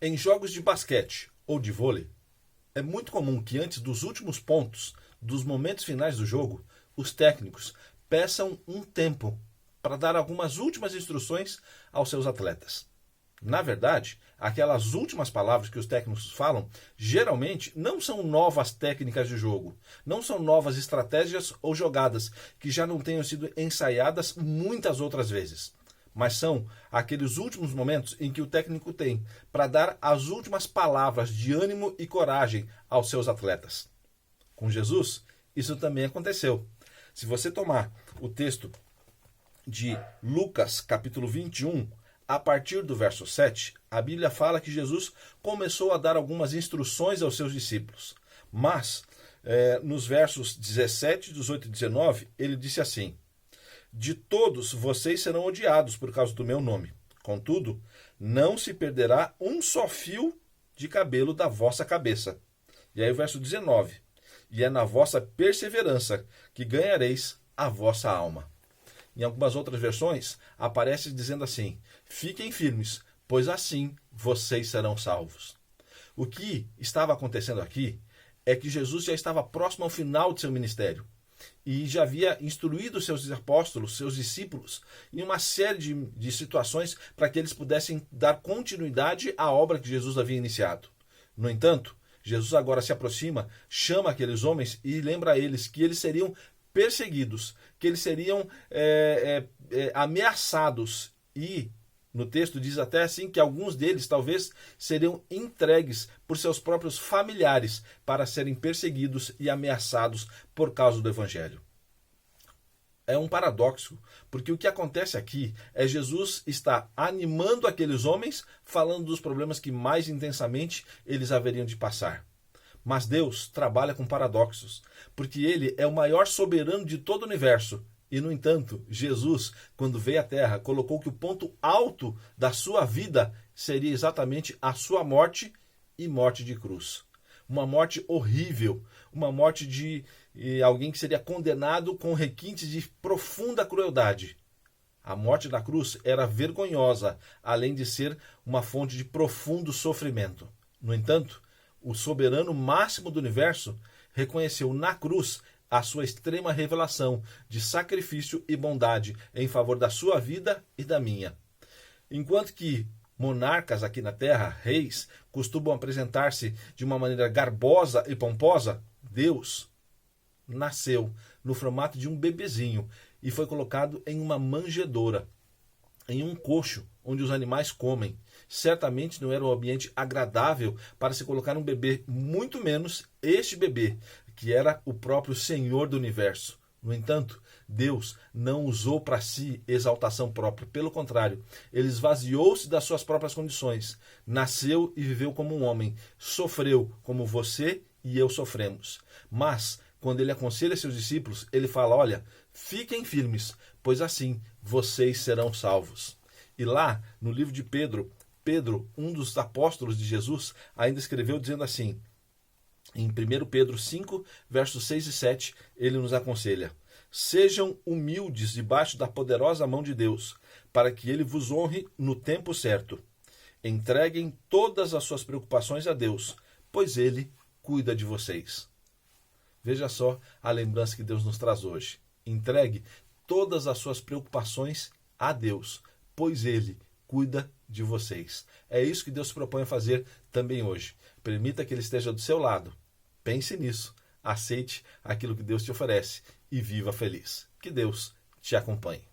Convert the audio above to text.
Em jogos de basquete ou de vôlei, é muito comum que antes dos últimos pontos, dos momentos finais do jogo, os técnicos peçam um tempo para dar algumas últimas instruções aos seus atletas. Na verdade, aquelas últimas palavras que os técnicos falam geralmente não são novas técnicas de jogo, não são novas estratégias ou jogadas que já não tenham sido ensaiadas muitas outras vezes, mas são aqueles últimos momentos em que o técnico tem para dar as últimas palavras de ânimo e coragem aos seus atletas. Com Jesus, isso também aconteceu. Se você tomar o texto de Lucas, capítulo 21, a partir do verso 7, a Bíblia fala que Jesus começou a dar algumas instruções aos seus discípulos. Mas, nos versos 17, 18 e 19, ele disse assim: de todos vocês serão odiados por causa do meu nome. Contudo, não se perderá um só fio de cabelo da vossa cabeça. E aí o verso 19. E é na vossa perseverança que ganhareis a vossa alma. Em algumas outras versões, aparece dizendo assim: fiquem firmes, pois assim vocês serão salvos. O que estava acontecendo aqui é que Jesus já estava próximo ao final de seu ministério e já havia instruído seus apóstolos, seus discípulos, em uma série de situações para que eles pudessem dar continuidade à obra que Jesus havia iniciado. No entanto, Jesus agora se aproxima, chama aqueles homens e lembra a eles que eles seriam perseguidos, que eles seriam ameaçados e, no texto diz até assim, que alguns deles talvez seriam entregues por seus próprios familiares para serem perseguidos e ameaçados por causa do Evangelho. É um paradoxo, porque o que acontece aqui é Jesus está animando aqueles homens, falando dos problemas que mais intensamente eles haveriam de passar. Mas Deus trabalha com paradoxos, porque Ele é o maior soberano de todo o universo. E, no entanto, Jesus, quando veio à Terra, colocou que o ponto alto da sua vida seria exatamente a sua morte e morte de cruz. Uma morte horrível, uma morte de alguém que seria condenado com requintes de profunda crueldade. A morte da cruz era vergonhosa, além de ser uma fonte de profundo sofrimento. No entanto, o soberano máximo do universo reconheceu na cruz a sua extrema revelação de sacrifício e bondade em favor da sua vida e da minha. Enquanto que monarcas aqui na Terra, reis, costumam apresentar-se de uma maneira garbosa e pomposa, Deus nasceu no formato de um bebezinho e foi colocado em uma manjedoura, em um coxo onde os animais comem. Certamente não era um ambiente agradável para se colocar um bebê, muito menos este bebê, que era o próprio Senhor do universo. No entanto, Deus não usou para si exaltação própria. Pelo contrário, ele esvaziou-se das suas próprias condições, nasceu e viveu como um homem, sofreu como você e eu sofremos. Mas, quando ele aconselha seus discípulos, ele fala: olha, fiquem firmes, pois assim vocês serão salvos. E lá, no livro de Pedro, um dos apóstolos de Jesus, ainda escreveu dizendo assim, em 1 Pedro 5, versos 6 e 7, ele nos aconselha: sejam humildes debaixo da poderosa mão de Deus, para que ele vos honre no tempo certo. Entreguem todas as suas preocupações a Deus, pois ele cuida de vocês. Veja só a lembrança que Deus nos traz hoje. Entregue todas as suas preocupações a Deus, pois ele cuida de vocês. É isso que Deus se propõe a fazer também hoje. Permita que ele esteja do seu lado. Pense nisso. Aceite aquilo que Deus te oferece e viva feliz. Que Deus te acompanhe.